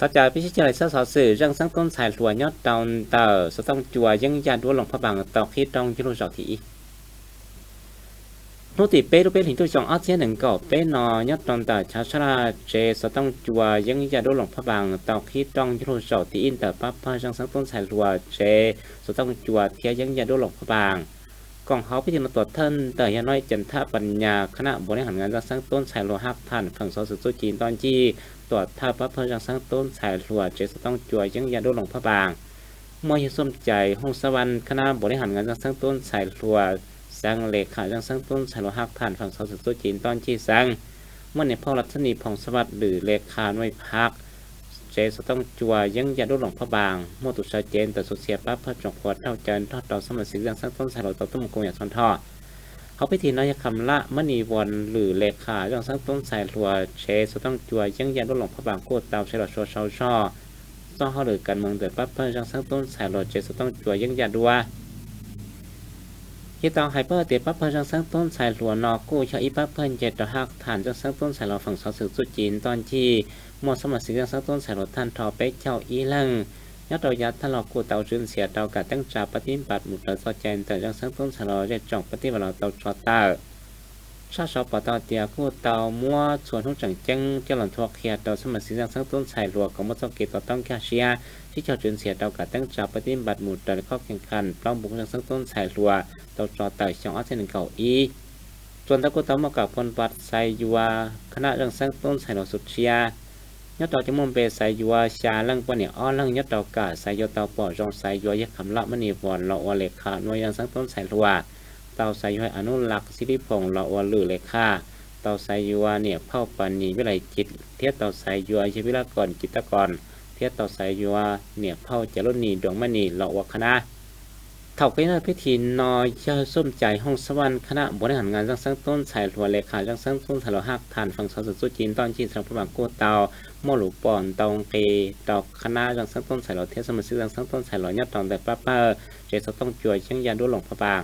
ต่อจากพิชิตใจเสาสื่อเรื่องสังต้นสายหลวยอดตอนเต่าสต้องจัวยังยาดัวหลงพระบางตอกคิดต้องยุโรจอกถีนุติเป้รูปเป็นหินตัวจองอาเซียนหนึ่งก่อเป้นอยอดตอนเต่าชาชราเจสต้องจัวยังยาดัวหลงพระบางตอกคิดต้องยุโรจอกถีอินเตอร์ปั๊บพาจังสังต้นสายหลวยเจสต้องจัวเทียยังยาดัวหลงพระบางกองเขาพิจารณาตัวท่านแต่ยาน้อยจันทปัญญาคณะบริหารงานจังสังต้นสายหลวงหักผ่านฝั่งโซสุดจีนตอนที่ตรวจท่าพระเพลิงจังสังต้นสายหลวงเจสต้องจัวยังยาดัวหลงพระบางมวยส้มใจห้องสวรรค์คณะบริหารงานจังสังต้นสายหลวงสร้างเลขาจังสังต้นสายหลวงหักผ่านฝั่งโซสุดจีนตอนที่สร้างเมื่อในพ่อรัชนีพงสวัสดิ์หรือเลขาหน่วยพักเจสต้องจัวยังยาดัวหลงพระบางมตุชาเจนแต่สุเสียปั๊บพระจงพวดเท่าจันทอดต่อสมัยสิจังสังต้นสายหลวงต่อต้มกงอย่างซ้อนท่อเขาพิธีน้อยคำละมณีวันหรือเลขาจังสังต้นสายหลวงเชสต้องจัวยังยาดัวหลงพระบางโคตรเตาใช้หลอดชัวช่อต้องเขาหรือการเมืองเดือดปั๊บเพิ่มจังสังต้นสายหลวงเจสต้องจัวยังยาดัวที่ต้องไฮเปอร์เตียปั๊บเพิ่มจังสังต้นสายหลวงนอกู้ชาอีปั๊บเพิ่มเจ็ดต่อหักฐานจังสังต้นสายหลวงฝั่งสองสื่อสุดจีนตอนที่หมดสมัยสิจังสังต้นสายหลวงท่านทอเป๊กเจ้าอีลังยอดดอกยัดท่านหลอกกู้เตาจืนเสียเตากาตั้งจ่าปฏิบัติหมุดเตาซอเจนแต่จังสังต้นสายหลวงเรียกจ่องปฏิบัติเตาจอเตอร์ชาชอปตเตียกู้เตามัวส่วนทุกจังจังเจ้าหลังทวเคียเตาสมัยสิจังสังต้นสายหลวงของมัสกิต่อต้องแคเชียที่เจ้าจืนเสียเตากาตั้งจ่าปฏิบัติหมุดเตาข้อแข่งขันปล้องบุกจังสังต้นสายหลวงเตาจอเตอร์ช่องอาเซียนเก่าอีส่วนตะกุตามากับพลวัดไซยัวคณะจังสังต้นสายหลวงสุดเชียยอดดอกจมุมเปสายยัวชาลังปะเนี่ยอ้อลังยอดดอกกาสายยอดเตาปอจงสายยัวยักคำละมณีวอนละอเลขาหน่วยยังสังต้นสายหลวงเตาสายยัวอนุรักษ์สิริพงษ์ละอลือเลขาเตาสายยัวเนี่ยเผ่าปันนีวิไลจิตเทียบเตาสายยัวชีวิลกรจิตกรเทียบเตาสายยัวเนี่ยเผ่าจรุณีดวงมณีละอคณะเท่ากันพิธีนอยเจ้าส้มใจห้องสวรรค์คณะบริหารงานจังสังต้นสายหลวงเลขาจังสังต้นสายหลวงหักฐานฝั่งสสุดจีนตอนจีนสำหรับพระบางโกเตาโมหลูปอนตองเกตอกคณะจังสังต้นสายหลวงเทศสมัยจังสังต้นสายหลวงยอดตองแต่ป้าเจสต้องจ่วยเชียงยาด้วยหลวงพระบาง